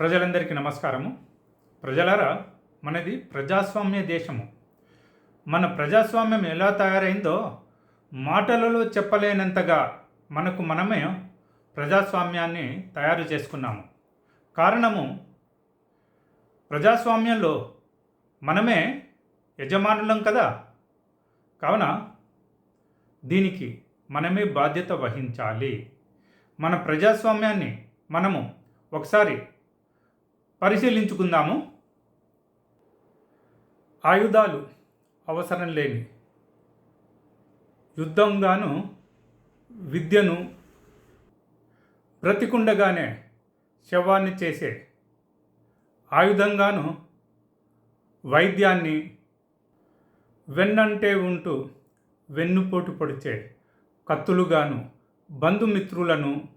ప్రజలందరికీ నమస్కారము. ప్రజలారా, మనది ప్రజాస్వామ్య దేశము. మన ప్రజాస్వామ్యం ఎలా తయారైందో మాటలలో చెప్పలేనంతగా మనకు మనమే ప్రజాస్వామ్యాన్ని తయారు చేసుకున్నాము. కారణము, ప్రజాస్వామ్యంలో మనమే యజమానులం కదా. కావున దీనికి మనమే బాధ్యత వహించాలి. మన ప్రజాస్వామ్యాన్ని మనము ఒకసారి పరిశీలించుకుందాము. ఆయుధాలు అవసరం లేని యుద్ధంగాను, విద్యను బ్రతికుండగానే శవాన్ని చేసే ఆయుధంగాను, వైద్యాన్ని వెన్నంటే ఉంటూ వెన్నుపోటు పొడిచే కత్తులుగాను, బంధుమిత్రులను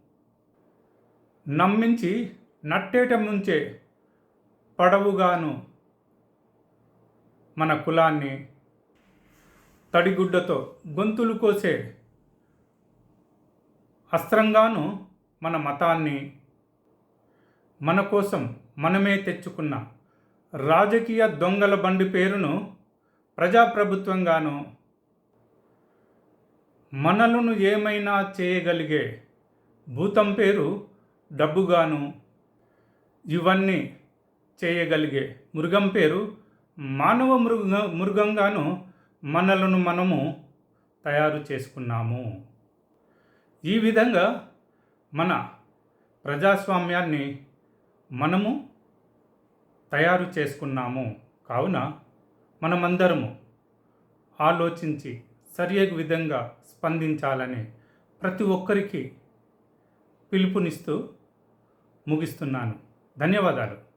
నమ్మించి నట్టేట ముంచే పడవుగాను, మన కులాన్ని తడిగుడ్డతో గొంతులు కోసే అస్త్రంగాను, మన మతాన్ని మన కోసం మనమే తెచ్చుకున్న రాజకీయ దొంగల బండి పేరును ప్రజాప్రభుత్వంగాను, మనలను ఏమైనా చేయగలిగే భూతం పేరు డబ్బుగాను, ఇవన్నీ చేయగలిగే మృగం పేరు మానవ మృగంగాను మనలను మనము తయారు చేసుకున్నాము. ఈ విధంగా మన ప్రజాస్వామ్యాన్ని మనము తయారు చేసుకున్నాము. కావున మనమందరము ఆలోచించి సరియైన విధంగా స్పందించాలని ప్రతి ఒక్కరికి పిలుపునిస్తూ ముగిస్తున్నాను. ధన్యవాదాలు.